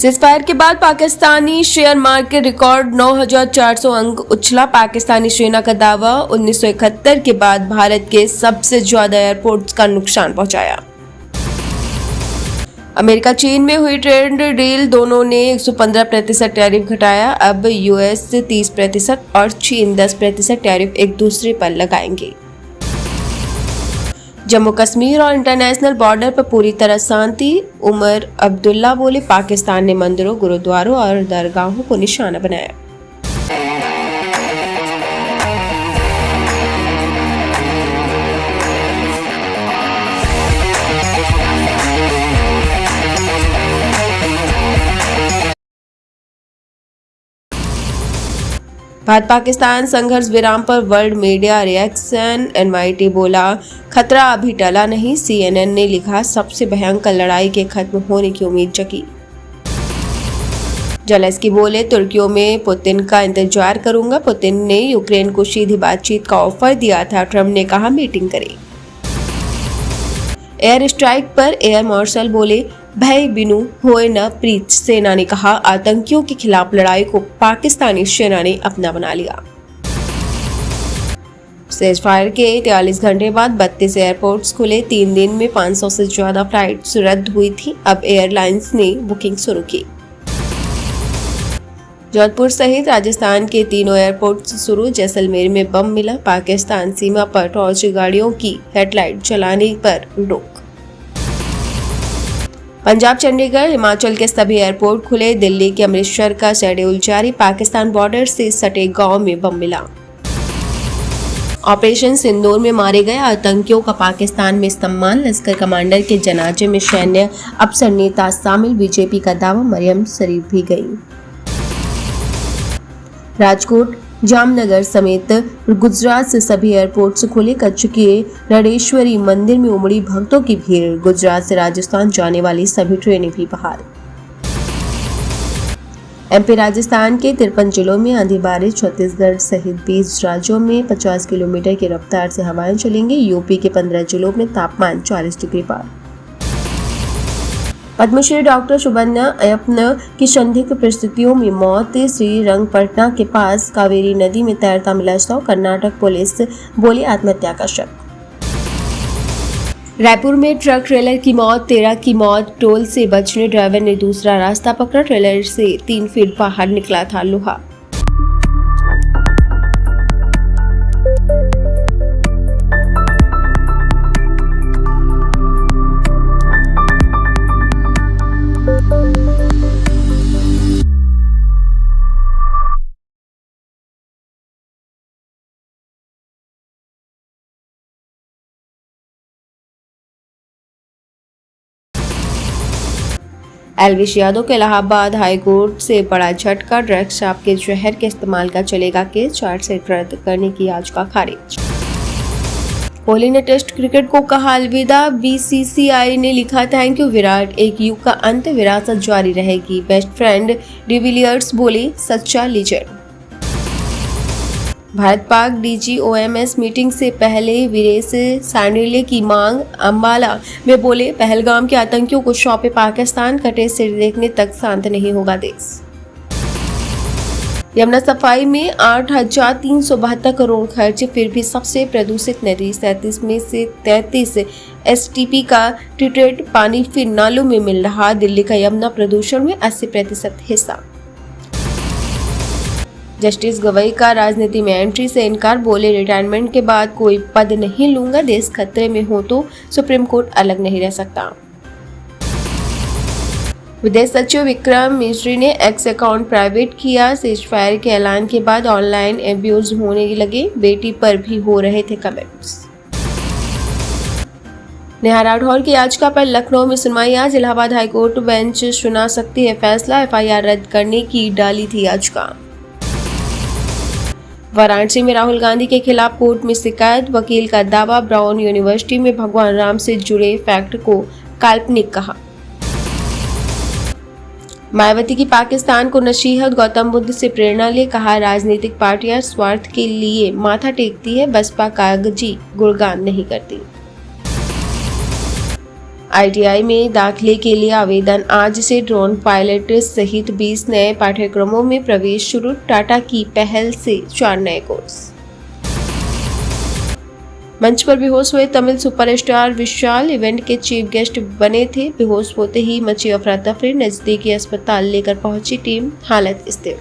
Ceasefire के बाद Pakistani share market record 9,400 अंक उछला। पाकिस्तानी सेना का दावा, 1971 के बाद भारत के सबसे ज्यादा एयरपोर्ट्स का नुकसान पहुंचाया। अमेरिका चीन में हुई ट्रेड डील, दोनों ने 115% टैरिफ घटाया। अब यूएस 30% और चीन 10% टैरिफ एक दूसरे पर लगाएंगे। जम्मू कश्मीर और इंटरनेशनल बॉर्डर पर पूरी तरह शांति। उमर अब्दुल्ला बोले, पाकिस्तान ने मंदिरों, गुरुद्वारों और दरगाहों को निशाना बनाया। भारत पाकिस्तान संघर्ष विराम पर वर्ल्ड मीडिया रिएक्शन। एनवाईटी बोला, खतरा अभी टला नहीं। सीएनएन ने लिखा, सबसे भयंकर लड़ाई के खत्म होने की उम्मीद जगी। जेलेंस्की बोले, तुर्कियों में पुतिन का इंतजार करूंगा। पुतिन ने यूक्रेन को सीधी बातचीत का ऑफर दिया था। ट्रंप ने कहा, मीटिंग करें। एयर स्ट्राइक पर एयर मार्शल बोले, भय बिनु होए न प्रीत। सेना ने कहा, आतंकियों के खिलाफ लड़ाई को पाकिस्तानी सेना ने अपना बना लिया। सीजफायर के 43 घंटे बाद 32 एयरपोर्ट्स खुले। 3 दिन में 500 से ज्यादा फ्लाइट्स रद्द हुई थी। अब एयरलाइंस ने बुकिंग शुरू की। जोधपुर सहित राजस्थान के तीनों एयरपोर्ट्स शुरू। जैसलमेर में बम मिला। पाकिस्तान सीमा पर टॉर्च गाड़ियों की हेडलाइट जलाने पर रोक। पंजाब, चंडीगढ़, हिमाचल के सभी एयरपोर्ट खुले। दिल्ली के अमृतसर का शेड्यूल जारी। पाकिस्तान बॉर्डर से सटे गांव में बम मिला। ऑपरेशन सिंदूर में मारे गए आतंकियों का पाकिस्तान में सम्मान। लश्कर कमांडर के जनाजे में सैन्य अफसर, नेता शामिल। बीजेपी का दावा, मरियम शरीफ भी गई। राजकोट, जामनगर समेत गुजरात से सभी एयरपोर्ट्स खुले। कच्छ के रणेश्वरी मंदिर में उमड़ी भक्तों की भीड़। गुजरात से राजस्थान जाने वाली सभी ट्रेनें भी बहाल। एमपी, राजस्थान के 53 जिलों में आंधी बारिश। छत्तीसगढ़ सहित 20 राज्यों में 50 किलोमीटर की रफ्तार से हवाएं चलेंगी। यूपी के 15 जिलों में तापमान 40 डिग्री पार। पद्मश्री डॉक्टर सुबन्या अय्यप्पन की संदिग्ध परिस्थितियों में मौत। श्रीरंगपटना के पास कावेरी नदी में तैरता मिला शव। कर्नाटक पुलिस बोली, आत्महत्या का शक। रायपुर में ट्रक ट्रेलर की मौत, 13 की मौत। टोल से बचने ड्राइवर ने दूसरा रास्ता पकड़ा। ट्रेलर से 3 फीट बाहर निकला था लोहा। एलविश यादव के इलाहाबाद हाईकोर्ट से बड़ा झटका। ड्रग्स शॉप के जहर के इस्तेमाल का चलेगा केस। चार्जशीट रद्द करने की याचिका खारिज। कोहली ने टेस्ट क्रिकेट को कहा अलविदा। बीसीसीआई ने लिखा, थैंक यू विराट, एक युग का अंत, विरासत जारी रहेगी। बेस्ट फ्रेंड डिविलियर्स बोले, सच्चा लीजेंड। भारत पाक डीजीओएमएस मीटिंग से पहले वीरेश सांडिल्य की मांग। अंबाला में बोले, पहलगाम के आतंकियों को सौंपे पाकिस्तान, कटे सिर देखने तक शांत नहीं होगा देश। यमुना सफाई में 8,372 करोड़ खर्च, फिर भी सबसे प्रदूषित नदी। 37 में से 33 एसटीपी का ट्रीटेड पानी फिर नालों में मिल रहा। दिल्ली का यमुना प्रदूषण में 80% हिस्सा। जस्टिस गवई का राजनीति में एंट्री से इनकार। बोले, रिटायरमेंट के बाद कोई पद नहीं लूंगा। देश खतरे में हो तो सुप्रीम कोर्ट अलग नहीं रह सकता। विदेश सचिव विक्रम मिश्री ने एक्स अकाउंट प्राइवेट किया। सीजफायर के ऐलान के बाद ऑनलाइन एब्यूज होने लगे। बेटी पर भी हो रहे थे कमेंट्स। नेहा राठौर की याचिका पर लखनऊ में सुनवाई आज। इलाहाबाद हाईकोर्ट बेंच सुना सकती है फैसला। एफआईआर रद्द करने की डाली थी याचिका। वाराणसी में राहुल गांधी के खिलाफ कोर्ट में शिकायत। वकील का दावा, ब्राउन यूनिवर्सिटी में भगवान राम से जुड़े फैक्ट को काल्पनिक कहा। मायावती की पाकिस्तान को नसीहत। गौतम बुद्ध से प्रेरणा ले, कहा राजनीतिक पार्टियां स्वार्थ के लिए माथा टेकती है, बसपा कागजी गुणगान नहीं करती। ITI में दाखिले के लिए आवेदन आज से। ड्रोन पायलट सहित 20 नए पाठ्यक्रमों में प्रवेश शुरू। टाटा की पहल से 4 नए कोर्स। मंच पर बेहोश हुए तमिल सुपरस्टार विशाल इवेंट के चीफ गेस्ट बने थे। बेहोश होते ही मची अफरा तफरी। नजदीकी अस्पताल लेकर पहुंची टीम, हालत स्थिर।